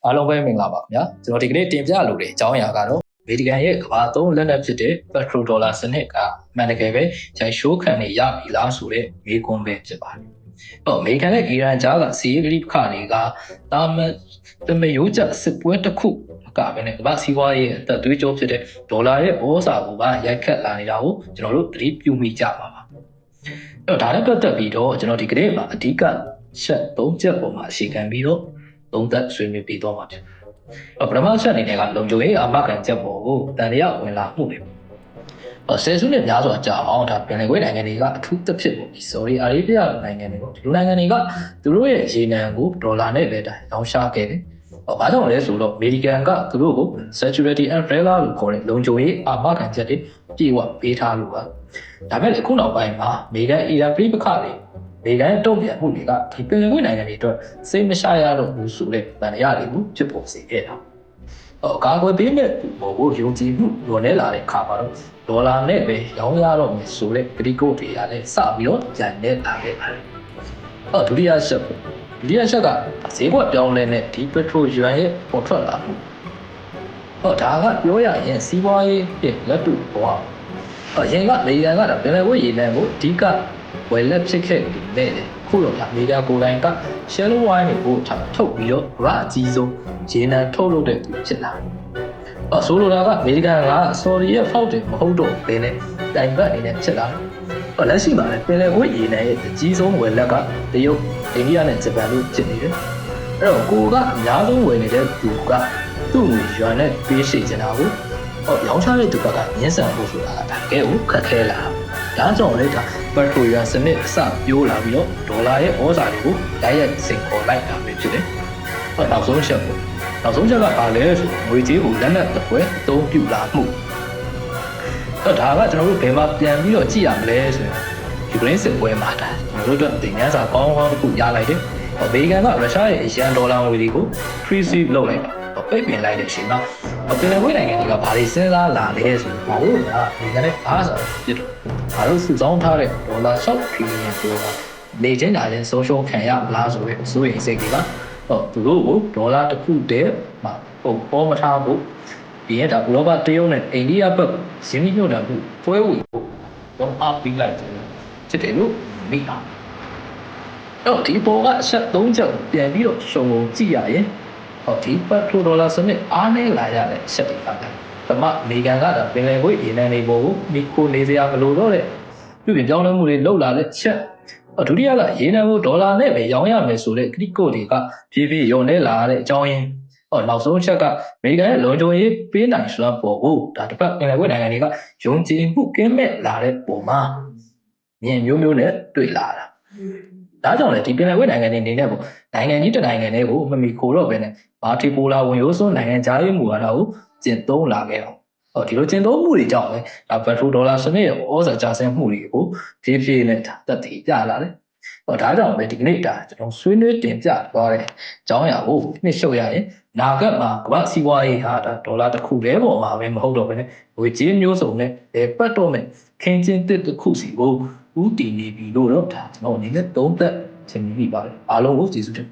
အားလုံးပဲမင်္ဂလာပါခင်ဗျာကျွန်တော်ဒီကနေ့တင်ပြလိုတဲ့အကြောင်းအရာကတော့အမေရိကန်ရဲ့ကမ္ဘာသုံးလက်နက်ဖြစ်တဲ့ Petro Dollar စနစ်ကမှန်တကယ်ပဲရိုက်ရှိုးခံနေရပြီလားဆိုတဲ့မေးခွန်းပဲဖြစ်ပါတယ်။အမေရိကန်နဲ့အီရန်ကြားကစီးရီးပခါတွေကတာမန်တမယိုးကျစစ်ပွဲတစ်ခုကပဲနဲ့ကမ္ဘာစီးပွားရေးအသက်သွေးကြောဖြစ်တဲ့ဒေါ်လာရဲ့ဩဇာကိုပါရိုက်ခတ်လာနေတာကိုကျွန်တော်တို့သတိပြုမိကြပါပါ။ဒါနဲ့ပတ်သက်ပြီးတော့ကျွန်တော်ဒီကနေ့မှာအဓိကချက်၃ချက်ပေါ်မှာအခြေခံပြီးတော့သုံးသပ်ဆွေးနွေးပြီးတော့မှာဖြစ်ပထမချက်အနေနဲ့ကလုံခြုံရေးအာမခံချက်ပေါ်ကိုတန်တရားဝင်လာမှုတွေဆယ်စုနှစ်များစွာကြာအောင်ဒါပင်လယ်ကွေ့နိုင်ငံတွေကအထူးသဖြင့်ပေါ့ဒီဆော်ဒီအာရေဗျနိုင်ငံတွေပေါ့ဒီလိုနိုင်ငံတွေကသူတို့ရဲ့ရေနံကိုဒေါ်လာနဲ့ပဲတိုင်ရောင်းချခဲ့တယ်။ဘာကြောင့်လဲဆိုတော့အမေရိကန်ကသူတို့ကို security umbrella လို့ခေါ်တဲ့လုံခြုံရေးအာမခံချက်တွေပြေဝပေးထားလို့ပါ။ဒါပေမဲ့အခုနောက်ပိုင်းမှာအမေရိကန်အီရန်ပြည်ပခါတွေဒီကနေ့တုံ့ပြန်မှုတွေကဒီပင်လယ်ကွေ့နိုင်ငံတွေအတွက်စိတ်မရှာရတော့ဘူးဆိုတဲ့ဗန်ရတွေကိုဖြစ်ပေါ်စေခဲ့တာ။ကာကွယ်ပေးမဲ့ဘောကိုယုံကြည်မှုလွန်နေလာတဲ့အခါမှာတော့ဒေါ်လာနဲ့ပဲရောင်းရတော့မယ်ဆိုတဲ့ဂရီကိုတွေကလည်းစပြီးတော့ကြံနေလာခဲ့ပါတယ်။ဒုတိယချက်ကဈေးကွက်ပြောင်းလဲတဲ့ဒီပက်ထရိုယွမ်ရဲ့ပေါ်ထွက်လာမှု။ဒါကပြောရရင်စီးပွားရေးရဲ့လက်တွေ့ဘဝ။အရင်ကလေယာဉ်ကတော့ပင်လယ်ကွေ့ရေနံကိုအဓိကဝယ်လက်ဖြစ်ခဲ့ပြီးတဲ့ခုတော့အမေရိကန်ကိုယ်တိုင်က Shell Wine ကိုထုတ်ပြီးတော့ဗအကြီးဆုံးရေနံထုတ်လုပ်တဲ့သူဖြစ်လာတယ်။ဆိုလိုတာကအမေရိကန်ကဆော်ဒီရဲ့ဖောက်တယ်မဟုတ်တော့ဘဲနဲ့တိုင်ပတ်အနေနဲ့ဖြစ်လာတယ်။လက်ရှိမှာလည်းပင်လယ်ကွေ့ရေနံရဲ့အကြီးဆုံးဝယ်လက်ကတရုတ်၊အိန္ဒိယနဲ့ဂျပန်တို့ဖြစ်နေတယ်။အဲ့တော့ကိုကအများဆုံးဝယ်နေတဲ့သူကသူ့ငွေရွာနဲ့ပေးရှိချင်တာကိုရောင်းချတဲ့သူကညှင်းဆန်ဖို့ဆိုတာဒါကဲကိုခက်ခဲလာတာ။ဒါကြောင့်လေဒါပက်ထရိုယွမ်စနစ်အစပြိုးလာပြီးတော့ဒေါ်လာရဲ့ဩဇာတွေကိုတိုက်ရိုက်စင်ခေါ်လိုက်တာပဲဖြစ်တယ်။နောက်ဆုံးချက်ကဘာလဲဆိုငွေကြေးကိုလက်နက်တစ်ပွဲအသုံးပြုလာမှု။ဒါကကျွန်တော်တို့ဘယ်မှာပြန်ပြီးတော့ကြည့်ရမလဲဆိုရင်ယူကရိန်းစစ်ပွဲမှာဒါကျွန်တော်တို့တင်ငန်းစာကောင်းတစ်ခုရလိုက်တယ်။အမေရိကန်ကရုရှားရဲ့အရန်ဒေါ်လာငွေတွေကို freeze လုပ်လိုက်တာ။ပိတ်ပင်လိုက်တဲ့အချိန်မှာပင်လယ်ကွေ့နိုင်ငံတွေကဘာတွေစဉ်းစားလာလဲဆိုတော့ဟိုကအမေရိကန်နဲ့အားစားဖြစ်တယ်။ဘာလို့စုဆောင်းထားတဲ့ဒေါ်လာ6 trillion ဆိုတာနေချင်းလာရင်ဆုံးရှုံးခံရမလားဆိုတဲ့အစိုးရစိတ်တွေကသူတို့ကိုဒေါ်လာတစ်ခုတည်းမှာပေါ်မထားဘူးဒီရဲ့ဒါဥရောပတရုတ်နဲ့အိန္ဒိယဘက်ရင်းနှီးမြှုပ်နှံမှုပွဲဝေဖို့တော့အားပေးလိုက်တယ်ဖြစ်တယ်လို့မိတာဒီပေါ်ကအချက်3ချက်ပြန်ပြီးတော့ရှုံကြည့်ရရင်ဒီပတ်ထရိုဒေါ်လာစနစ်အားနည်းလာရတဲ့အချက်တွေပါတယ်။ဒါမှအမေရိကန်ကဒါပင်လယ်ကွေ့ရေနံတွေပေါ်ကိုမိခိုနေစရာမလိုတော့တဲ့ပြုပြင်ပြောင်းလဲမှုတွေလုပ်လာတဲ့ချက်ဒုတိယကရေနံကိုဒေါ်လာနဲ့ပဲရောင်းရမယ်ဆိုတဲ့ဂရိကိုတွေကဖြည်းဖြည်းယုံနေလာတဲ့အကြောင်းရင်းနောက်ဆုံးချက်ကအမေရိကန်ရဲ့လုံခြုံရေးပေးနိုင်စွမ်းပေါ်ကိုဒါတစ်ပတ်ပင်လယ်ကွေ့နိုင်ငံတွေကယုံကြည်မှုကင်းမဲ့လာတဲ့ပုံမှာမြင်မျိုးနဲ့တွေ့လာတာ။ဒါကြောင့်လေဒီပင်လယ်ကွေ့နိုင်ငံတွေအနေနဲ့ပေါ့နိုင်ငံကြီးတစ်နိုင်ငံလေးကိုမမီခိုတော့ပဲနဲ့ဘာတီပိုလာဝင်ရိုးစွန်းနိုင်ငံခြားရေးမူဝါဒကိုကျင့်သုံးလာခဲ့တော့ဒီလိုကျင့်သုံးမှုတွေကြောင့်ပဲဒါပက်ထရိုဒေါ်လာစနစ်ရဲ့ဩဇာကျဆင်းမှုတွေကိုဖြည်းဖြည်းနဲ့တက်တည်ပြလာတယ်။ဒါကြောင့်ပဲဒီကနေ့ဒါကျွန်တော်ဆွေးနွေးတင်ပြသွားတဲ့အကြောင်းအရာကိုနှစ်ရှုပ်ရရင်နာဂတ်မှာကမ္ဘာစီးပွားရေးဟာဒါဒေါ်လာတစ်ခုတည်းပေါ်မှာပဲမဟုတ်တော့ဘဲနဲ့ငွေကြေးမျိုးစုံနဲ့ပတ်တော့မဲ့ခင်းကျင်းတစ်ခုစီကိုဦးတည်နေပြီလို့တော့ဒါကျွန်တော်အနေနဲ့သုံးသပ်ချင်မိပါတယ်အားလုံးကိုကျေးဇူးတင်